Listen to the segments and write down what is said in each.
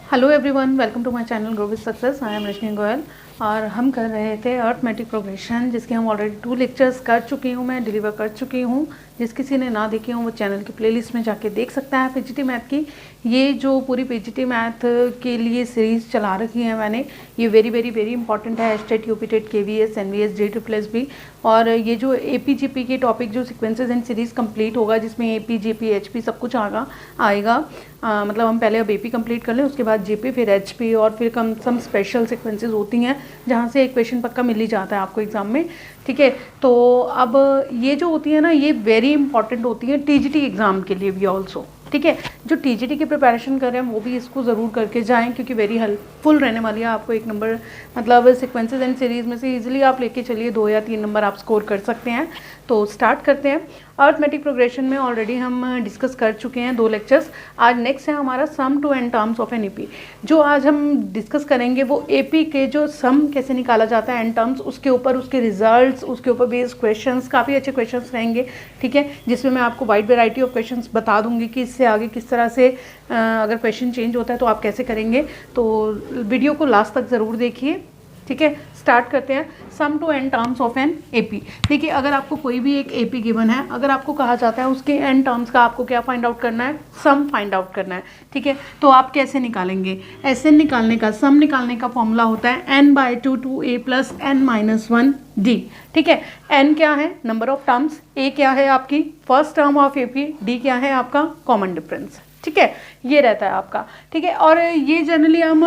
Hello everyone, welcome to my channel grow with success. I am Rashmi Goyal और हम कर रहे थे अर्थमेटिक प्रोग्रेशन, जिसके हम ऑलरेडी 2 लेक्चर्स कर चुकी हूँ, मैं डिलीवर कर चुकी हूँ। जिस किसी ने ना देखे हों वो चैनल की प्लेलिस्ट में जाके देख सकता है। पीजीटी मैथ की ये जो पूरी पीजीटी मैथ के लिए सीरीज़ चला रखी है मैंने, ये वेरी वेरी वेरी इंपॉर्टेंट है। एचटेट, यूपीटेट, केवीएस, एनवीएस, जेट्रिपल-एस-बी और ये जो एपीजीपी के टॉपिक जो सीक्वेंसेस एंड सीरीज़ कंप्लीट होगा, जिसमें एपी, जेपी, एचपी सब कुछ आएगा। मतलब हम पहले अब एपी कंप्लीट कर लें, उसके बाद जेपी, फिर एचपी और फिर सम स्पेशल सीक्वेंसेस होती हैं जहाँ से एक क्वेश्चन पक्का मिल ही जाता है आपको एग्जाम में। ठीक है, तो अब ये जो होती है ना, ये वेरी इंपॉर्टेंट होती है टीजीटी एग्जाम के लिए भी ऑल्सो। ठीक है, जो टीजीटी की प्रिपरेशन कर रहे हैं वो भी इसको ज़रूर करके जाएं, क्योंकि वेरी हेल्पफुल रहने वाली है आपको। 1 नंबर मतलब सीक्वेंसेस एंड सीरीज़ में से इजीली आप लेके चलिए 2 या 3 नंबर आप स्कोर कर सकते हैं। तो स्टार्ट करते हैं। अर्थमेटिक प्रोग्रेशन में ऑलरेडी हम डिस्कस कर चुके हैं 2 लेक्चर्स। आज नेक्स्ट है हमारा sum to n terms of an AP. जो आज हम डिस्कस करेंगे वो एपी के जो सम कैसे निकाला जाता है एन टर्म्स, उसके ऊपर उसके रिजल्ट्स, उसके ऊपर बेस्ड क्वेश्चंस, काफ़ी अच्छे क्वेश्चंस रहेंगे। ठीक है, जिसमें मैं आपको वाइड वेराइटी ऑफ क्वेश्चंस बता दूंगी कि इससे आगे किस तरह से अगर क्वेश्चन चेंज होता है तो आप कैसे करेंगे। तो वीडियो को लास्ट तक ज़रूर देखिए। ठीक है, स्टार्ट करते हैं। Sum to n terms of an AP. देखिए, अगर आपको कोई भी एक एपी गिवन है, अगर आपको कहा जाता है उसके एन टर्म्स का आपको क्या फाइंड आउट करना है, सम फाइंड आउट करना है। ठीक है, तो आप कैसे निकालेंगे? एस एन निकालने का, सम निकालने का फॉर्मूला होता है n/2 2a + n-1d। ठीक है, n क्या है? नंबर ऑफ टर्म्स, a क्या है आपकी first term of AP, d क्या है आपका कॉमन डिफरेंस। ठीक है, ये रहता है आपका। ठीक है, और ये जनरली हम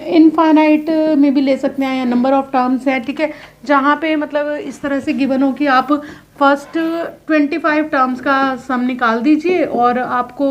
इनफाइनाइट में भी ले सकते हैं या नंबर ऑफ टर्म्स है। ठीक है, जहाँ पे मतलब इस तरह से गिवन हो कि आप फर्स्ट 25 टर्म्स का सम निकाल दीजिए और आपको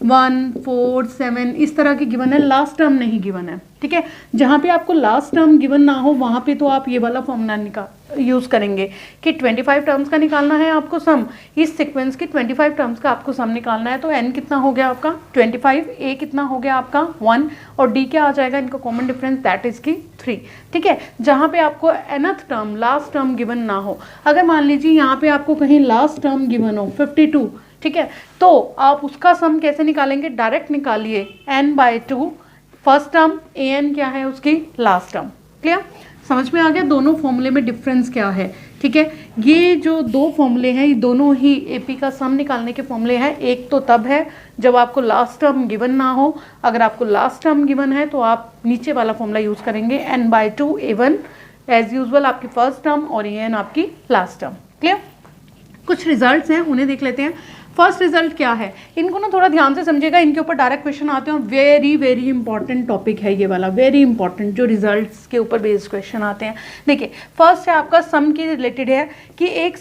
1, 4, 7 इस तरह की गिवन है, लास्ट टर्म नहीं गिवन है। ठीक है, जहाँ पे आपको लास्ट टर्म गिवन ना हो वहाँ पे तो आप ये वाला फॉर्मूला यूज़ करेंगे कि 25 टर्म्स का निकालना है आपको सम। इस सीक्वेंस की 25 टर्म्स का आपको सम निकालना है। तो n कितना हो गया आपका 25, a कितना हो गया आपका 1 और d क्या आ जाएगा इनका कॉमन डिफरेंस, दैट इज की 3। ठीक है, जहाँ पे आपको nth term last term given ना हो, अगर मान लीजिए यहाँ पे आपको कहीं लास्ट टर्म गिवन हो 52, ठीक है, तो आप उसका सम कैसे निकालेंगे? डायरेक्ट निकालिए n/2 फर्स्ट टर्म, an क्या है उसकी लास्ट टर्म। क्लियर, समझ में आ गया दोनों फॉर्मूले में डिफरेंस क्या है? ठीक है, ये जो 2 फॉर्मूले हैं ये दोनों ही एपी का सम निकालने के फॉर्मूले हैं। एक तो तब है जब आपको लास्ट टर्म गिवन ना हो, अगर आपको लास्ट टर्म गिवन है तो आप नीचे वाला फॉर्मूला यूज़ करेंगे n/2 a1 एज यूजल आपकी फर्स्ट टर्म और an आपकी लास्ट टर्म। क्लियर, कुछ रिजल्ट्स हैं उन्हें देख लेते हैं। फर्स्ट रिजल्ट क्या है, इनको ना थोड़ा ध्यान से समझिएगा, इनके ऊपर डायरेक्ट क्वेश्चन आते हैं। वेरी वेरी इंपॉर्टेंट टॉपिक है ये वाला, वेरी इंपॉर्टेंट जो रिजल्ट्स के ऊपर बेस्ड क्वेश्चन आते हैं। देखिए, फर्स्ट है आपका सम की रिलेटेड है कि एक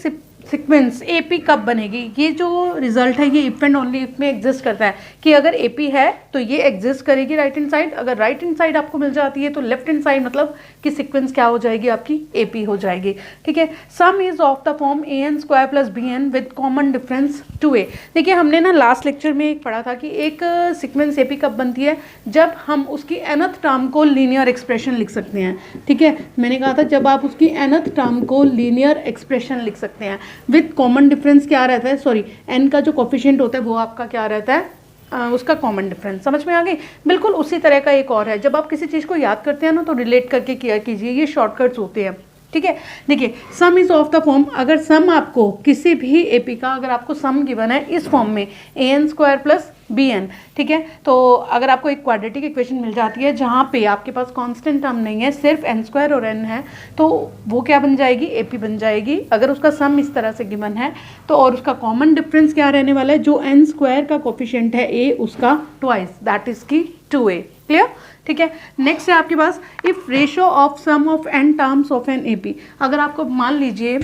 सीक्वेंस एपी कब बनेगी। ये जो रिजल्ट है ये इफ एंड ओनली इफ में एग्जिस्ट करता है कि अगर एपी है तो ये एग्जिस्ट करेगी राइट हैंड साइड। अगर राइट हैंड साइड आपको मिल जाती है तो लेफ्ट हैंड साइड मतलब कि सीक्वेंस क्या हो जाएगी आपकी एपी हो जाएगी। ठीक है, सम is of the form an² + bn with common difference 2a। देखिए, हमने ना लास्ट लेक्चर में एक पढ़ा था कि एक सीक्वेंस एपी कब बनती है, जब हम उसकी nth टर्म को लीनियर एक्सप्रेशन लिख सकते हैं। ठीक है, मैंने कहा था जब आप उसकी nth टर्म को लीनियर एक्सप्रेशन लिख सकते हैं विद कॉमन डिफरेंस क्या रहता है, सॉरी n का जो कोफिशिएंट होता है वो आपका क्या रहता है, उसका कॉमन डिफरेंस। समझ में आ गई? बिल्कुल उसी तरह का एक और है, जब आप किसी चीज़ को याद करते हैं ना तो रिलेट करके किया कीजिए, ये शॉर्टकट्स होते हैं। ठीक है, देखिए, सम इज ऑफ द फॉर्म, अगर सम आपको किसी भी एपी का अगर आपको सम गिवन है इस फॉर्म में an² + bn, ठीक है, तो अगर आपको एक क्वाड्रेटिक इक्वेशन मिल जाती है जहाँ पे आपके पास कांस्टेंट टर्म नहीं है, सिर्फ n² और n है, तो वो क्या बन जाएगी, एपी बन जाएगी। अगर उसका सम इस तरह से गिवन है तो, और उसका कॉमन डिफरेंस क्या रहने वाला है, जो n² का कोफिशिएंट है a उसका ट्वाइस, दैट इज की 2a। क्लियर, ठीक है। नेक्स्ट है आपके पास if ratio of sum of n terms of an AP. अगर आपको मान लीजिए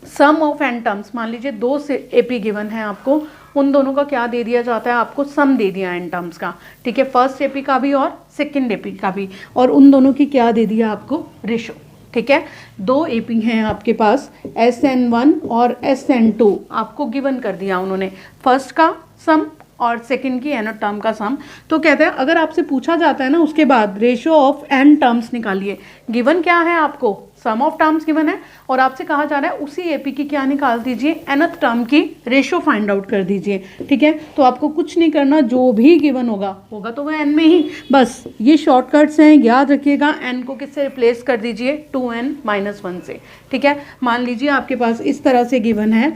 सम ऑफ n टर्म्स, मान लीजिए 2 से एपी गिवन है आपको, उन दोनों का क्या दे दिया जाता है, आपको सम दे दिया n टर्म्स का। ठीक है, फर्स्ट एपी का भी और सेकंड एपी का भी, और उन दोनों की क्या दे दिया आपको, रेशियो। ठीक है, 2 एपी हैं आपके पास, SN1 और SN2 आपको गिवन कर दिया उन्होंने, फर्स्ट का सम और सेकंड की nth टर्म का सम। तो कहते हैं अगर आपसे पूछा जाता है ना उसके बाद रेशियो ऑफ n टर्म्स निकालिए, गिवन क्या है आपको सम ऑफ टर्म्स गिवन है और आपसे कहा जा रहा है उसी एपी की क्या निकाल दीजिए, nth टर्म की रेशो फाइंड आउट कर दीजिए। ठीक है, तो आपको कुछ नहीं करना, जो भी गिवन होगा तो वह n में ही, बस ये शॉर्टकट्स हैं, याद रखिएगा। n को किससे रिप्लेस कर दीजिए, 2n-1 से। ठीक है, मान लीजिए आपके पास इस तरह से गिवन है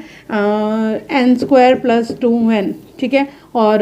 n² + 2n, ठीक है, और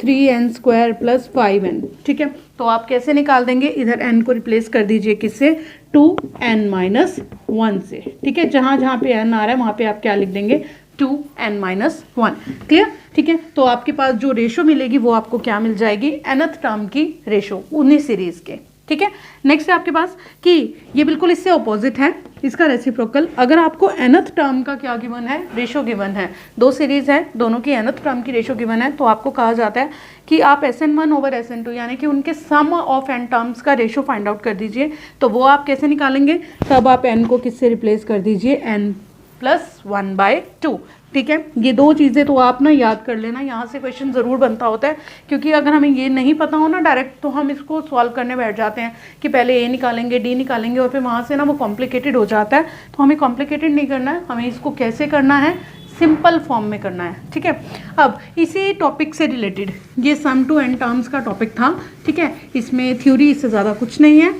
3n² + 5n। ठीक है, तो आप कैसे निकाल देंगे, इधर n को रिप्लेस कर दीजिए किससे, 2n-1 से। ठीक है, जहाँ जहाँ पे n आ रहा है वहाँ पे आप क्या लिख देंगे, 2n-1। क्लियर? ठीक है, तो आपके पास जो रेशो मिलेगी वो आपको क्या मिल जाएगी, nth टर्म की रेशो उन्हीं सीरीज के। ठीक है, नेक्स्ट है आपके पास कि ये बिल्कुल इससे ऑपोजिट है, इसका रेसिप्रोकल। अगर आपको nth टर्म का क्या गिवन है, रेशो गिवन है, दो सीरीज है, दोनों की nth टर्म की रेशो गिवन है, तो आपको कहा जाता है कि आप Sn1/Sn2 यानी कि उनके सम ऑफ n टर्म्स का रेशो फाइंड आउट कर दीजिए। तो वो आप कैसे निकालेंगे, तब आप n को किससे रिप्लेस कर दीजिए, n+1/2। ठीक है, ये दो चीज़ें तो आप ना याद कर लेना, यहाँ से क्वेश्चन ज़रूर बनता होता है, क्योंकि अगर हमें ये नहीं पता हो ना डायरेक्ट, तो हम इसको सॉल्व करने बैठ जाते हैं कि पहले ए निकालेंगे, डी निकालेंगे, और फिर वहाँ से ना वो कॉम्प्लिकेटेड हो जाता है। तो हमें कॉम्प्लिकेटेड नहीं करना है, हमें इसको कैसे करना है, सिंपल फॉर्म में करना है। ठीक है, अब इसी टॉपिक से रिलेटेड ये सम टू n टर्म्स का टॉपिक था। ठीक है, इसमें थ्योरी इससे ज़्यादा कुछ नहीं है,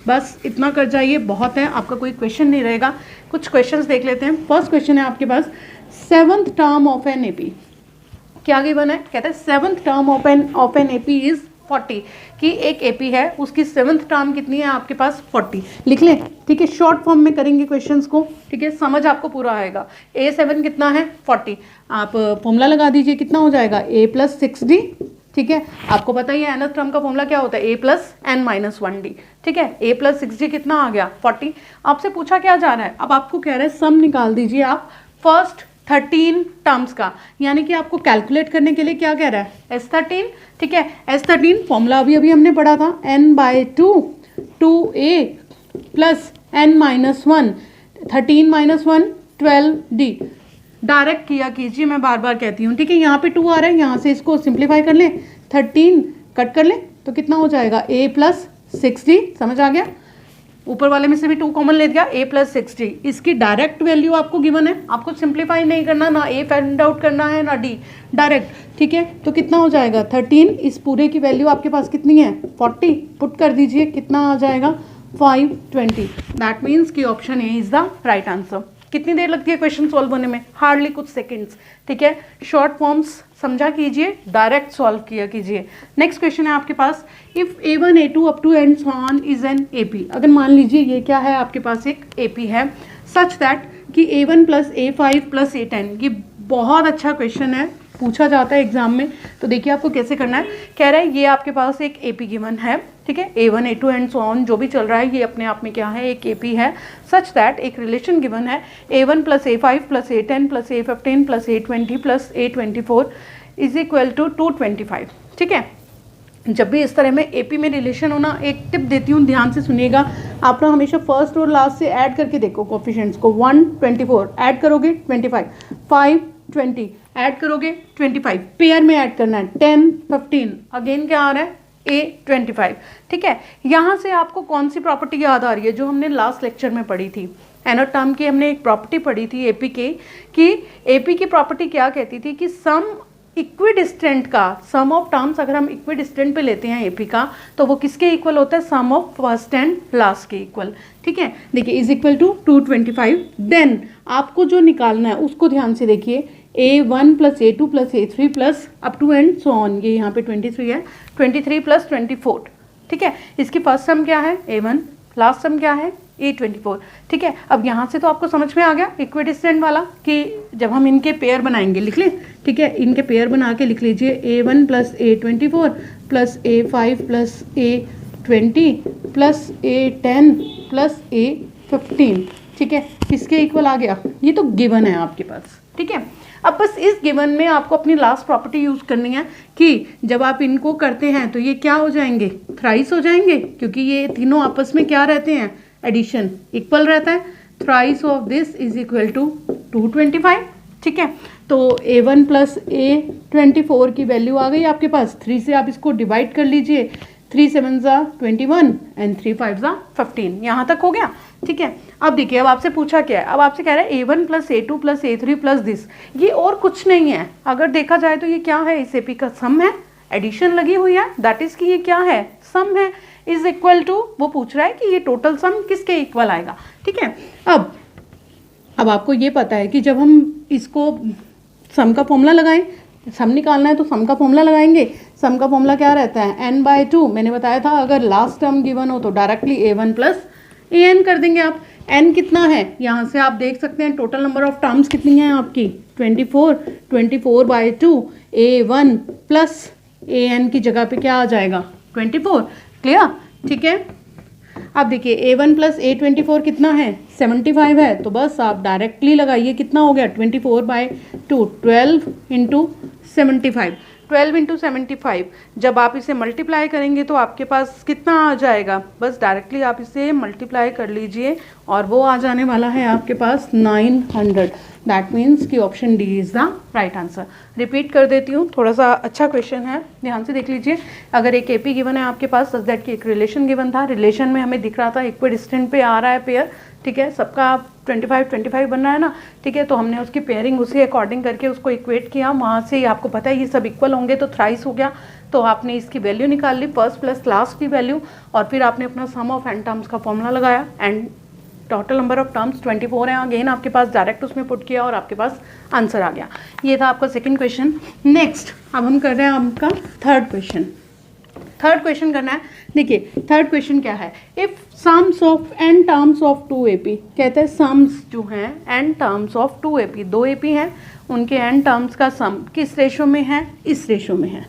बस इतना कर जाइए, बहुत है, आपका कोई क्वेश्चन नहीं रहेगा। कुछ क्वेश्चंस देख लेते हैं। फर्स्ट क्वेश्चन है आपके पास, 7th term of an AP क्या गिवन है, कहते हैं 7th term of an AP is 40, कि एक एपी है उसकी 7th टर्म कितनी है आपके पास, 40 लिख लें। ठीक है, शॉर्ट फॉर्म में करेंगे क्वेश्चंस को। ठीक है, समझ आपको पूरा आएगा। A7 कितना है, 40, आप फॉर्मूला लगा दीजिए, कितना हो जाएगा, A+6D। ठीक है, आपको पता ही है nth टर्म का फॉर्मूला क्या होता है, A+n-1D। ठीक है, A+6D कितना आ गया, 40। आपसे पूछा क्या जा रहा है, अब आपको कह रहा है सम निकाल दीजिए आप फर्स्ट 13 टर्म्स का, यानी कि आपको कैलकुलेट करने के लिए क्या कह रहा है, S13। ठीक है, S13 फॉर्मूला अभी हमने पढ़ा था, n/2 2a + n-1 13-1 12d। Direct किया कीजिए, मैं बार बार कहती हूँ। ठीक है, यहाँ पे 2 आ रहा है, यहाँ से इसको सिंप्लीफाई कर लें, 13 कट कर लें तो कितना हो जाएगा, A+6D। समझ आ गया, ऊपर वाले में से भी 2 कॉमन ले दिया, A+6D। इसकी डायरेक्ट वैल्यू आपको गिवन है, आपको सिंप्लीफाई नहीं करना, ना A फाइंड आउट करना है ना D, डायरेक्ट। ठीक है, तो कितना हो जाएगा, 13, इस पूरे की वैल्यू आपके पास कितनी है, 40, पुट कर दीजिए, कितना आ जाएगा, 520। दैट मीन्स कि option A is the right answer. कितनी देर लगती है क्वेश्चन सॉल्व होने में, हार्डली कुछ सेकंड्स। ठीक है, शॉर्ट फॉर्म्स समझा कीजिए, डायरेक्ट सॉल्व किया कीजिए। नेक्स्ट क्वेश्चन है आपके पास, if A1 A2 up to and so on is an AP। अगर मान लीजिए ये क्या है, आपके पास एक AP है, सच दैट कि A1 + A5 + A10। ये बहुत अच्छा क्वेश्चन है, पूछा जाता है एग्जाम में। तो देखिए आपको कैसे करना है, कह रहा है ये आपके पास एक AP गिवन है। ठीक है, A1 A2 and so on जो भी चल रहा है ये अपने आप में क्या है, एक AP है। सच दैट एक रिलेशन गिवन है, A1 + A5 + A10 + A15 + A20 + A24 is equal to 225। ठीक है, जब भी इस तरह में AP में रिलेशन होना, एक टिप देती हूँ, ध्यान से सुनिएगा। आप ना हमेशा फर्स्ट और लास्ट से ऐड करके देखो कोफिशिएंट्स को। 1 24 ऐड करोगे 25, 5 20 ऐड करोगे 25, पेयर में ऐड करना है 10 15, अगेन क्या आ रहा है, A25। ठीक है, यहाँ से आपको कौन सी प्रॉपर्टी याद आ रही है, जो हमने लास्ट लेक्चर में पढ़ी थी, nth टर्म की हमने एक प्रॉपर्टी पढ़ी थी AP के, कि AP की प्रॉपर्टी क्या कहती थी कि सम इक्विडिस्टेंट का, सम ऑफ टर्म्स अगर हम इक्विडिस्टेंट पे लेते हैं AP का, तो वो किसके इक्वल होता है, sum of first and last के इक्वल। ठीक है, देखिए इज इक्वल टू 225। देन आपको जो निकालना है उसको ध्यान से देखिए, A1 + A2 + A3 + up to and so on, ये यहाँ पे 23 है, 23 + 24। ठीक है, इसकी फर्स्ट सम क्या है, A1, लास्ट सम क्या है, A24। ठीक है, अब यहाँ से तो आपको समझ में आ गया इक्विडिस्टेंट वाला, कि जब हम इनके पेयर बनाएंगे, लिख लें। ठीक है, इनके पेयर बना के लिख लीजिए, A1 + A24 + A5 + A20 + A10 + A15। ठीक है, किसके इक्वल आ गया, ये तो गिवन है आपके पास। ठीक है, अब बस इस गिवन में आपको अपनी लास्ट प्रॉपर्टी यूज़ करनी है, कि जब आप इनको करते हैं तो ये क्या हो जाएंगे, थ्राइस हो जाएंगे, क्योंकि ये तीनों आपस में क्या रहते हैं, एडिशन इक्वल रहता है। Thrice of this is equal to 225। ठीक है, तो A1 + A24 की वैल्यू आ गई आपके पास, 3 से आप इसको डिवाइड कर लीजिए, 3 7 = 21 एंड 3 5 = 15। यहाँ तक हो गया। ठीक है। अब देखिए, अब आपसे पूछा क्या है, अब आपसे कह रहा है A1 plus A2 plus A3 plus this, ये और कुछ नहीं है। अगर देखा जाए तो ये क्या है, इस AP का सम है, एडिशन लगी हुई है, दैट इज कि ये क्या है, सम है, इज इक्वल टू, वो पूछ रहा है कि ये टोटल सम किसके इक्वल आएगा। ठीक है। अब आपको ये पता है कि जब हम इसको सम का फॉर्मूला लगाएं, सम निकालना है तो सम का फॉर्मूला लगाएंगे। सम का फॉर्मूला क्या रहता है, n/2। मैंने बताया था अगर लास्ट टर्म गिवन हो तो डायरेक्टली A1 प्लस AN कर देंगे आप। n कितना है, यहाँ से आप देख सकते हैं टोटल नंबर ऑफ टर्म्स कितनी हैं आपकी, 24। 24/2 A1 प्लस AN की जगह पे क्या आ जाएगा, 24। क्लियर। ठीक है। अब देखिए A1 प्लस A24 कितना है, 75 है, तो बस आप डायरेक्टली लगाइए, कितना हो गया 24/2, 12 इंटू 75, 12 इंटू 75। जब आप इसे मल्टीप्लाई करेंगे तो आपके पास कितना आ जाएगा, बस डायरेक्टली आप इसे मल्टीप्लाई कर लीजिए और वो आ जाने वाला है आपके पास 900। दैट मीन्स कि option D is the right answer. Repeat कर देती हूँ, थोड़ा सा अच्छा क्वेश्चन है, ध्यान से देख लीजिए। अगर एक AP गिवन है आपके पास, सच दैट कि एक रिलेशन गिवन था, रिलेशन में हमें दिख रहा था इक्विडिस्टेंट पे आ रहा है पेयर, ठीक है, सबका 25-25 बन रहा है ना, ठीक है, तो हमने उसकी पेयरिंग उसी अकॉर्डिंग करके उसको इक्वेट किया, वहाँ से ही आपको पता है ये सब इक्वल होंगे तो थ्राइस हो गया, तो आपने इसकी वैल्यू निकाल ली, फर्स्ट प्लस लास्ट की वैल्यू, और फिर आपने अपना सम ऑफ n टर्म्स का फॉर्मूला लगाया, and total number of terms 24 है, अगेन आपके पास डायरेक्ट उसमें पुट किया और आपके पास आंसर आ गया। ये था आपका सेकंड क्वेश्चन। नेक्स्ट अब हम कर रहे हैं आपका थर्ड क्वेश्चन। थर्ड क्वेश्चन करना है। देखिए थर्ड क्वेश्चन क्या है, if sums of n terms of 2 AP, कहते हैं सम्स जो हैं n terms of 2 AP, 2 AP हैं, उनके n टर्म्स का सम किस रेशो में है, इस रेशो में है।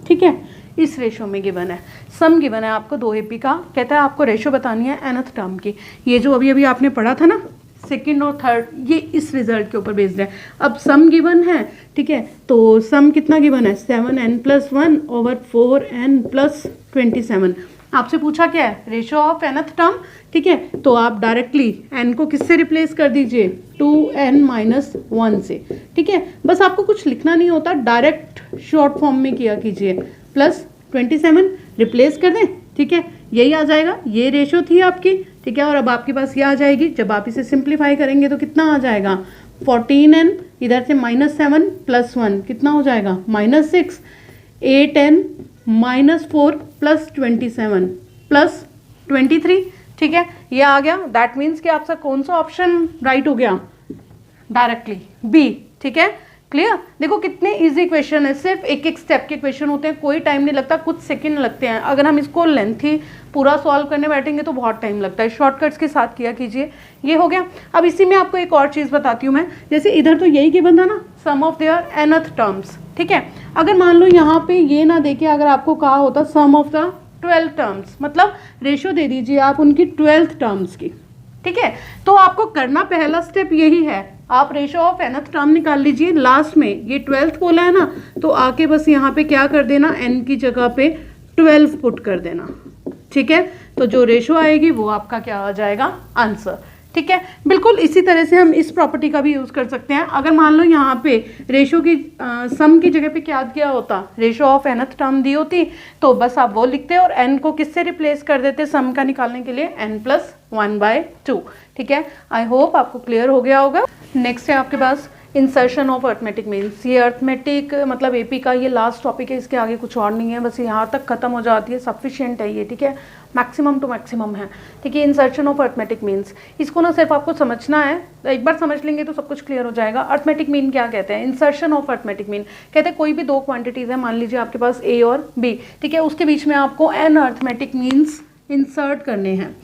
ठीक है, इस रेशो में गिवन है, सम गिवन है आपको 2 AP का, कहता है आपको रेशो बतानी है nth टर्म की। ये जो अभी अभी आपने पढ़ा था ना सेकंड और थर्ड, ये इस रिजल्ट के ऊपर बेस्ड है। अब सम गिवन है, ठीक है, तो सम कितना गिवन है, 7n + 1 ओवर 4n + 27। आपसे पूछा क्या है, रेशो ऑफ nth टर्म, ठीक है, तो आप डायरेक्टली n को किससे रिप्लेस कर दीजिए, 2n - 1 से। ठीक है, बस आपको कुछ लिखना नहीं होता, डायरेक्ट शॉर्ट फॉर्म में किया कीजिए, प्लस 27 रिप्लेस कर दें। ठीक है, यही आ जाएगा, ये रेशो थी आपकी। ठीक है, और अब आपके पास ये आ जाएगी, जब आप इसे सिंप्लीफाई करेंगे तो कितना आ जाएगा, 14n, इधर से -7 + 1 कितना हो जाएगा, -6, 8n - 4 + 27 + 23। ठीक है, ये आ गया। दैट मीन्स कि आपका कौन सा ऑप्शन राइट हो गया, डायरेक्टली बी। ठीक है, क्लियर। देखो कितने इजी क्वेश्चन है, सिर्फ एक एक स्टेप के क्वेश्चन होते हैं, कोई टाइम नहीं लगता, कुछ सेकंड लगते हैं। अगर हम इसको लेंथी पूरा सॉल्व करने बैठेंगे तो बहुत टाइम लगता है, शॉर्टकट्स के साथ किया कीजिए। ये हो गया। अब इसी में आपको एक और चीज़ बताती हूँ मैं, जैसे इधर तो यही गिवन था ना, सम ऑफ देयर nth टर्म्स। ठीक है, अगर मान लो यहाँ पे ये ना देके अगर आपको कहा होता सम ऑफ द 12 टर्म्स, मतलब रेशो दे दीजिए आप उनकी 12th टर्म्स की। ठीक है, तो आपको करना पहला स्टेप यही है, आप रेशो ऑफ nth टर्म निकाल लीजिए। लास्ट में ये 12th बोला है ना, तो आके बस यहाँ पे क्या कर देना, n की जगह पे 12 पुट कर देना। ठीक है, तो जो रेशो आएगी वो आपका क्या आ जाएगा, आंसर। ठीक है, बिल्कुल इसी तरह से हम इस प्रॉपर्टी का भी यूज़ कर सकते हैं। अगर मान लो यहाँ पे रेशो की सम की जगह पे क्या दिया होता, रेशो ऑफ nth टर्म दी होती, तो बस आप वो लिखते और n को किससे रिप्लेस कर देते सम का निकालने के लिए, n + 1/2। ठीक है, आई होप आपको क्लियर हो गया होगा। नेक्स्ट है आपके पास इंसर्शन ऑफ अर्थमेटिक मीन्स। ये अर्थमेटिक मतलब AP का ये लास्ट टॉपिक है, इसके आगे कुछ और नहीं है, बस यहाँ तक खत्म हो जाती है, सफिशिएंट है ये। ठीक है, मैक्सिमम टू मैक्सिमम है। ठीक है, इंसर्शन ऑफ अर्थमेटिक मीन्स, इसको ना सिर्फ आपको समझना है, एक बार समझ लेंगे तो सब कुछ क्लियर हो जाएगा। अर्थमेटिक मीन क्या कहते हैं, इंसर्शन ऑफ अर्थमेटिक मीन कहते हैं कोई भी दो क्वांटिटीज़ है, मान लीजिए आपके पास A और B, ठीक है, उसके बीच में आपको n अर्थमेटिक मीन्स इंसर्ट करने हैं।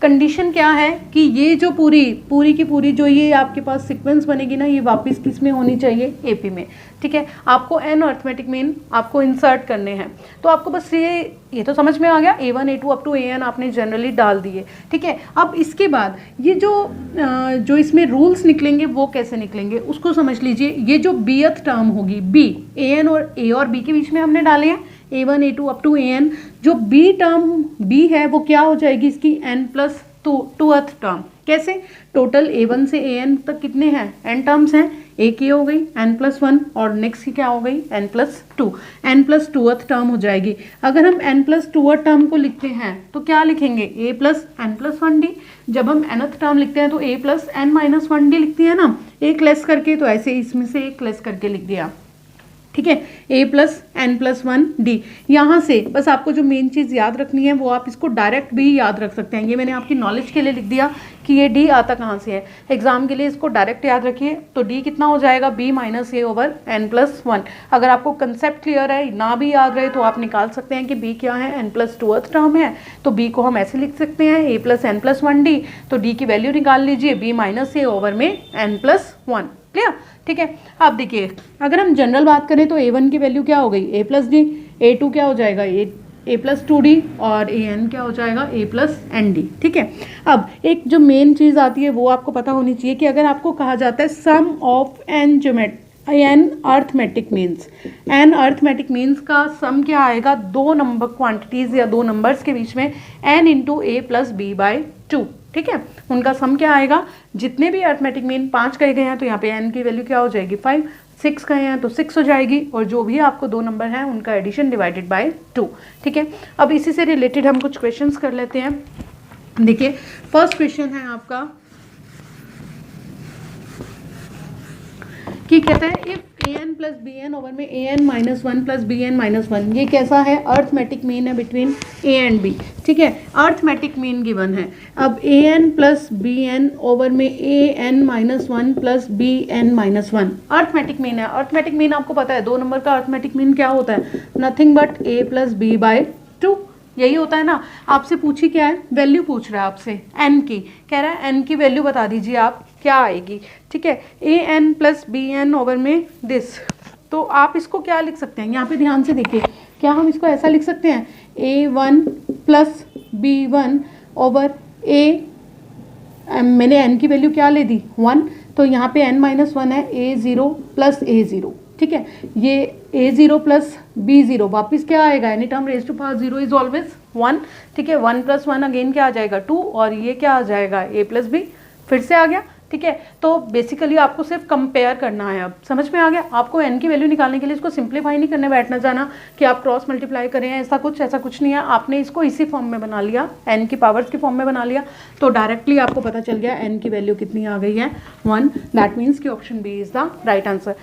कंडीशन क्या है कि ये जो पूरी की पूरी जो ये आपके पास सीक्वेंस बनेगी ना, ये वापस किस में होनी चाहिए, AP में। ठीक है, आपको n अर्थमेटिक मीन आपको इंसर्ट करने हैं, तो आपको बस ये तो समझ में आ गया, A1 A2 up to AN आपने जनरली डाल दिए। ठीक है, अब इसके बाद ये जो इसमें रूल्स निकलेंगे वो कैसे निकलेंगे उसको समझ लीजिए। ये जो Bth टर्म होगी B, AN और A और B के बीच में हमने डाले हैं A1 A2 up to AN, जो B टर्म B है वो क्या हो जाएगी, इसकी n + 2th टर्म। कैसे, टोटल A1 से AN तक कितने हैं, n टर्म्स हैं, ए की हो गई n+1 और नेक्स्ट की क्या हो गई n+2, n+2th टर्म हो जाएगी। अगर हम n+2th टर्म को लिखते हैं तो क्या लिखेंगे a प्लस n+1d। जब हम nth टर्म लिखते हैं तो a प्लस n-1d लिखती है ना, एक लेस करके, तो ऐसे इसमें से एक लेस करके लिख दिया, ठीक है, a प्लस n+1d। यहाँ से बस आपको जो मेन चीज़ याद रखनी है वो आप इसको डायरेक्ट भी याद रख सकते हैं। ये मैंने आपकी नॉलेज के लिए लिख दिया कि ये d आता कहाँ से है, एग्जाम के लिए इसको डायरेक्ट याद रखिए। तो d कितना हो जाएगा b minus a over n+1। अगर आपको कंसेप्ट क्लियर है, ना भी याद रहे, तो आप निकाल सकते हैं कि b क्या है, n+2th टर्म है, तो b को हम ऐसे लिख सकते हैं a प्लस n+1d। तो d की वैल्यू निकाल लीजिए, b माइनस a ओवर में n+1। क्लियर, ठीक है। अब देखिए, अगर हम जनरल बात करें तो a1 की वैल्यू क्या हो गई a प्लस डी, a2 क्या हो जाएगा a प्लस 2d और an क्या हो जाएगा a प्लस nd, ठीक है। अब एक जो मेन चीज़ आती है वो आपको पता होनी चाहिए कि अगर आपको कहा जाता है sum of n arithmetic means, n arithmetic means का सम क्या आएगा, दो नंबर क्वांटिटीज़ या दो नंबर्स के बीच में n into a plus b/2, ठीक है। उनका सम क्या आएगा, जितने भी अर्थमेटिक मीन 5 कहे गए हैं तो यहाँ पे n की वैल्यू क्या हो जाएगी 5, 6 कहे हैं तो 6 हो जाएगी, और जो भी आपको दो नंबर हैं उनका एडिशन डिवाइडेड बाय 2, ठीक है। अब इसी से रिलेटेड हम कुछ क्वेश्चंस कर लेते हैं। देखिए, फर्स्ट क्वेश्चन है आपका कि कहता है if an plus b n over में an-1 प्लस bn-1, ये कैसा है, अर्थमेटिक मीन है बिटवीन a एंड b, ठीक है। अर्थमेटिक मीन गिवन है। अब an प्लस bn ओवर में an-1 plus bn-1 arithmetic mean है। अर्थमेटिक मीन आपको पता है, दो नंबर का अर्थमेटिक मीन क्या होता है, nothing but a plus b/2, यही होता है ना। आपसे पूछी क्या है, वैल्यू पूछ रहा है आपसे n की, कह रहा है n की वैल्यू बता दीजिए आप क्या आएगी, ठीक है। an plus b n over में दिस, तो आप इसको क्या लिख सकते हैं, यहाँ पे ध्यान से देखिए, क्या हम इसको ऐसा लिख सकते हैं a1 plus b1 over a, मैंने n की वैल्यू क्या ले दी 1, तो यहाँ पे n-1 है a0 प्लस a0, ठीक है। ये a0 प्लस b0 वापस क्या आएगा, any term raise to power 0 is always 1, ठीक है। 1 प्लस 1 अगेन क्या आ जाएगा 2, और ये क्या आ जाएगा a प्लस b, फिर से आ गया, ठीक है। तो बेसिकली आपको सिर्फ कंपेयर करना है। अब समझ में आ गया, आपको n की वैल्यू निकालने के लिए इसको सिंप्लीफाई नहीं करने बैठना जाना कि आप क्रॉस मल्टीप्लाई करें, ऐसा कुछ नहीं है। आपने इसको इसी फॉर्म में बना लिया, n की पावर्स के फॉर्म में बना लिया, तो डायरेक्टली आपको पता चल गया n की वैल्यू कितनी आ गई है 1। दैट मीन्स कि option B is the right answer.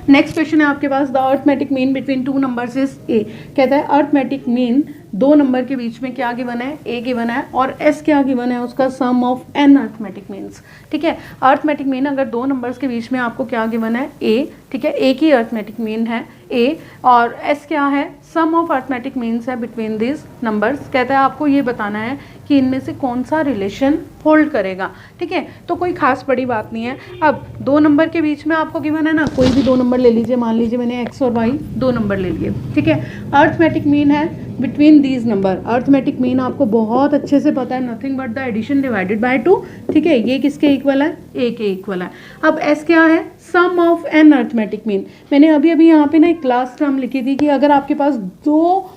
Next question है आपके पास, the arithmetic mean between two numbers is A. कहता है अर्थमेटिक मीन दो नंबर के बीच में क्या गिवन है, ए गिवन है और एस क्या गिवन है, उसका सम ऑफ एन अर्थमेटिक मीन्स, ठीक है। अर्थमेटिक मीन अगर दो नंबर्स के बीच में आपको क्या गिवन है ए, ठीक है, ए की अर्थमेटिक मीन है ए, और एस क्या है, सम ऑफ अर्थमेटिक मीन्स है बिटवीन दिस नंबर्स। कहता है आपको ये बताना है कि इनमें से कौन सा रिलेशन होल्ड करेगा, ठीक है। तो कोई खास बड़ी बात नहीं है। अब दो नंबर के बीच में आपको गिवन है ना, कोई भी दो नंबर ले लीजिए, मान लीजिए मैंने एक्स और वाई दो नंबर ले लिए, ठीक है। अर्थमेटिक मीन है between these number, arithmetic mean आपको बहुत अच्छे से पता है, nothing but the addition divided by 2, ठीक है। ये किसके इक्वल है, ए के इक्वल है। अब एस क्या है, sum of n arithmetic mean. मैंने अभी अभी यहाँ पे ना एक क्लास टर्म लिखी थी कि अगर आपके पास दो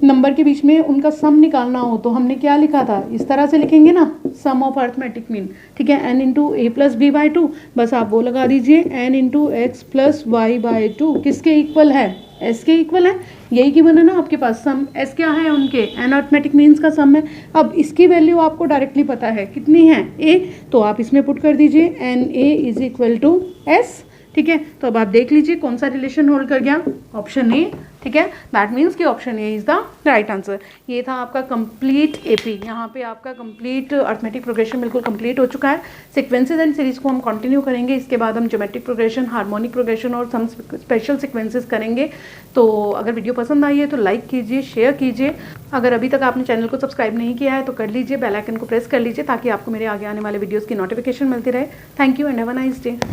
नंबर के बीच में उनका सम निकालना हो तो हमने क्या लिखा था, इस तरह से लिखेंगे ना, सम ऑफ अर्थमेटिक मीन, ठीक है, n into a plus b by 2, बस आप वो लगा दीजिए, n into x plus y by 2 किसके इक्वल है, एस के इक्वल है। यही गिवन है ना आपके पास, सम एस क्या है उनके, एन अर्थमेटिक मीन्स का सम है। अब इसकी वैल्यू आपको डायरेक्टली पता है कितनी है ए, तो आप इसमें पुट कर दीजिए n a is equal to s, ठीक है। तो अब आप देख लीजिए कौन सा रिलेशन होल्ड कर गया, ऑप्शन ए, ठीक है। दैट मीन्स कि option A is the right answer. ये था आपका कंप्लीट एपी, यहाँ पे आपका कंप्लीट अर्थमेटिक प्रोग्रेशन बिल्कुल कंप्लीट हो चुका है। सीक्वेंसेस एंड सीरीज को हम कंटिन्यू करेंगे, इसके बाद हम ज्योमेट्रिक प्रोग्रेशन, हार्मोनिक प्रोग्रेशन और सम स्पेशल सीक्वेंसेस करेंगे। तो अगर वीडियो पसंद आई है तो लाइक कीजिए, शेयर कीजिए। अगर अभी तक आपने चैनल को सब्सक्राइब नहीं किया है तो कर लीजिए, बेल आइकन को प्रेस कर लीजिए ताकि आपको मेरे आगे आने वाले वीडियोज़ की नोटिफिकेशन मिलती रहे। Thank you and have a nice day.